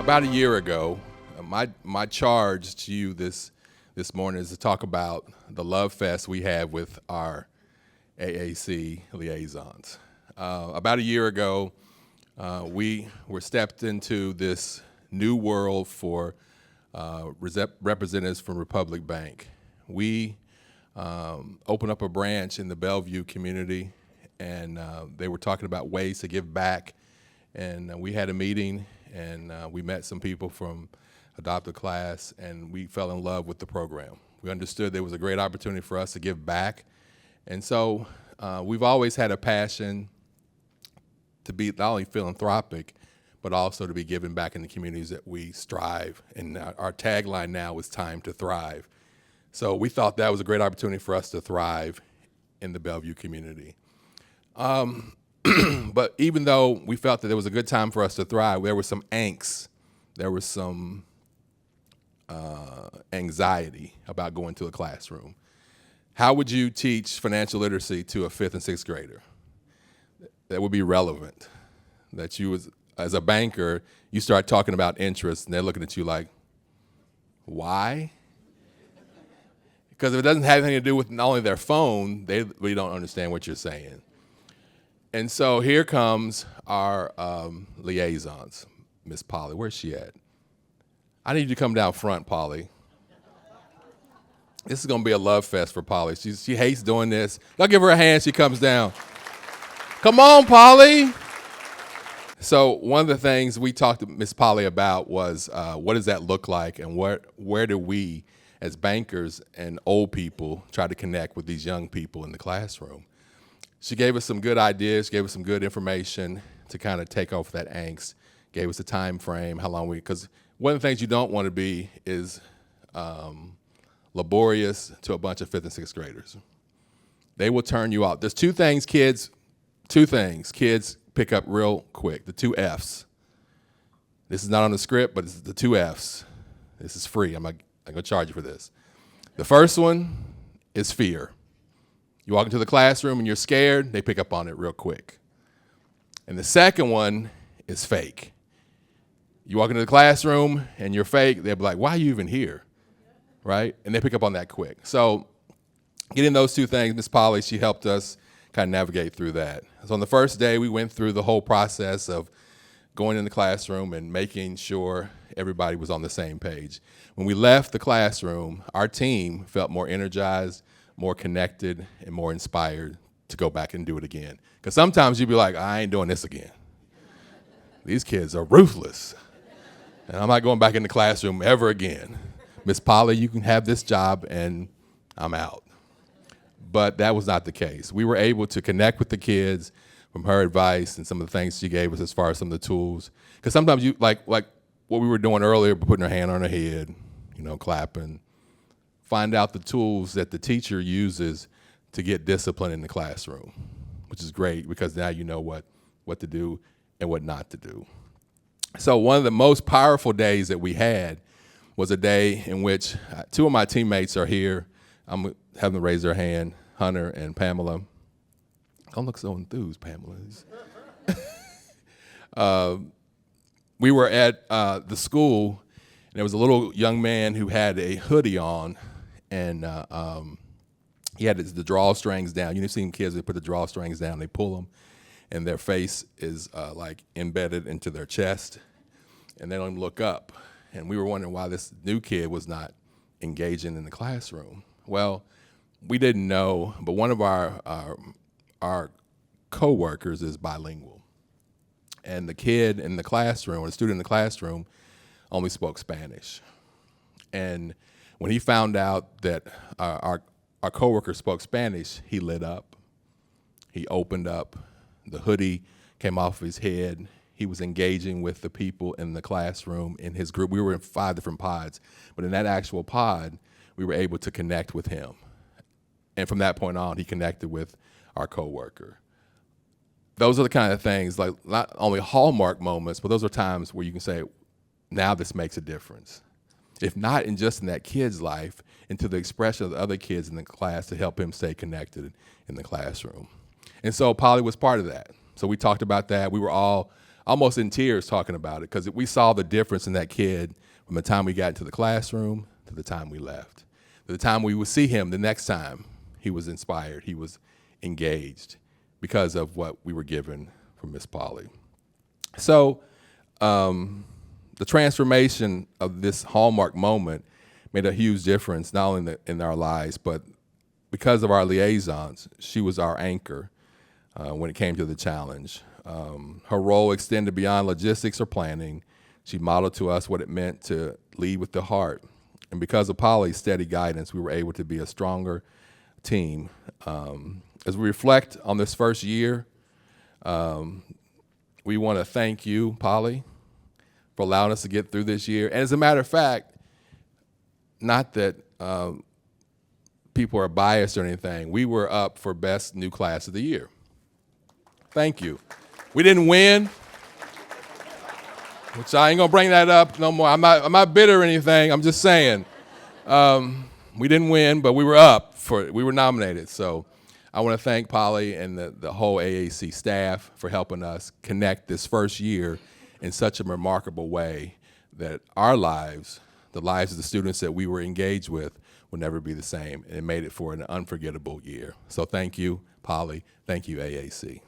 About a year ago, my charge to you this morning is to talk about the love fest we have with our AAC liaisons. About a year ago, we were stepped into this new world for representatives from Republic Bank. We opened up a branch in the Bellevue community, and they were talking about ways to give back. And we had a meeting, and we met some people from Adopt a Class, and we fell in love with the program. We understood there was a great opportunity for us to give back. And so we've always had a passion to be not only philanthropic, but also to be giving back in the communities that we strive. And our tagline now is time to thrive. So we thought that was a great opportunity for us to thrive in the Bellevue community. But even though we felt that it was a good time for us to thrive, there was some angst, there was some anxiety about going to a classroom. How would you teach financial literacy to a 5th and 6th grader that would be relevant? That you, as a banker, you start talking about interest, and they're looking at you like, why? Because if it doesn't have anything to do with not only their phone, they really don't understand what you're saying. And so here comes our liaisons, Miss Polly. Where's she at? I need you to come down front, Polly. This is going to be a love fest for Polly. She hates doing this. Y'all give her a hand. She comes down. Come on, Polly. So one of the things we talked to Miss Polly about was what does that look like, and where do we, as bankers and old people, try to connect with these young people in the classroom? She gave us some good ideas, gave us some good information to kind of take off that angst, gave us a time frame, how long because one of the things you don't want to be is laborious to a bunch of 5th and 6th graders. They will turn you out. There's two things kids pick up real quick, the 2 F's. This is not on the script, but it's the 2 F's. This is free. I'm going to charge you for this. The first one is fear. You walk into the classroom and you're scared, they pick up on it real quick. And the second one is fake. You walk into the classroom and you're fake, they'll be like, why are you even here? Right? And they pick up on that quick. So getting those two things, Miss Polly, she helped us kind of navigate through that. So on the first day, we went through the whole process of going in the classroom and making sure everybody was on the same page. When we left the classroom, our team felt more energized, more connected, and more inspired to go back and do it again. Because sometimes you'd be like, I ain't doing this again. These kids are ruthless. And I'm not going back in the classroom ever again. Miss Polly, you can have this job, and I'm out. But that was not the case. We were able to connect with the kids from her advice and some of the things she gave us as far as some of the tools. Because sometimes you, like what we were doing earlier, putting her hand on her head, clapping, find out the tools that the teacher uses to get discipline in the classroom, which is great because now you know what to do and what not to do. So one of the most powerful days that we had was a day in which 2 of my teammates are here. I'm having them raise their hand, Hunter and Pamela. Don't look so enthused, Pamela. We were at the school, and there was a little young man who had a hoodie on, and he had the drawstrings down. You've seen kids that put the drawstrings down, they pull them, and their face is like embedded into their chest, and they don't even look up. And we were wondering why this new kid was not engaging in the classroom. Well, we didn't know, but one of our co-workers is bilingual. And the kid in the classroom, or the student in the classroom, only spoke Spanish. And when he found out that our coworker spoke Spanish, he lit up. He opened up. The hoodie came off his head. He was engaging with the people in the classroom in his group. We were in 5 different pods, but in that actual pod, we were able to connect with him. And from that point on, he connected with our coworker. Those are the kind of things, like not only hallmark moments, but those are times where you can say, now this makes a difference. If not in just in that kid's life, into the expression of the other kids in the class to help him stay connected in the classroom. And so Polly was part of that. So we talked about that. We were all almost in tears talking about it because we saw the difference in that kid from the time we got into the classroom to the time we left. To the time we would see him the next time, he was inspired, he was engaged because of what we were given from Miss Polly. So the transformation of this hallmark moment made a huge difference, not only in our lives, but because of our liaisons. She was our anchor when it came to the challenge. Her role extended beyond logistics or planning. She modeled to us what it meant to lead with the heart. And because of Polly's steady guidance, we were able to be a stronger team. As we reflect on this first year, we want to thank you, Polly, for allowing us to get through this year. And as a matter of fact, not that people are biased or anything, we were up for Best New Class of the Year. Thank you. We didn't win, which I ain't gonna bring that up no more. I'm not bitter or anything. I'm just saying we didn't win, but we were up for it. We were nominated. So I want to thank Polly and the whole AAC staff for helping us connect this first year in such a remarkable way that our lives, the lives of the students that we were engaged with, will never be the same. And it made it for an unforgettable year. So thank you, Polly. Thank you, AAC.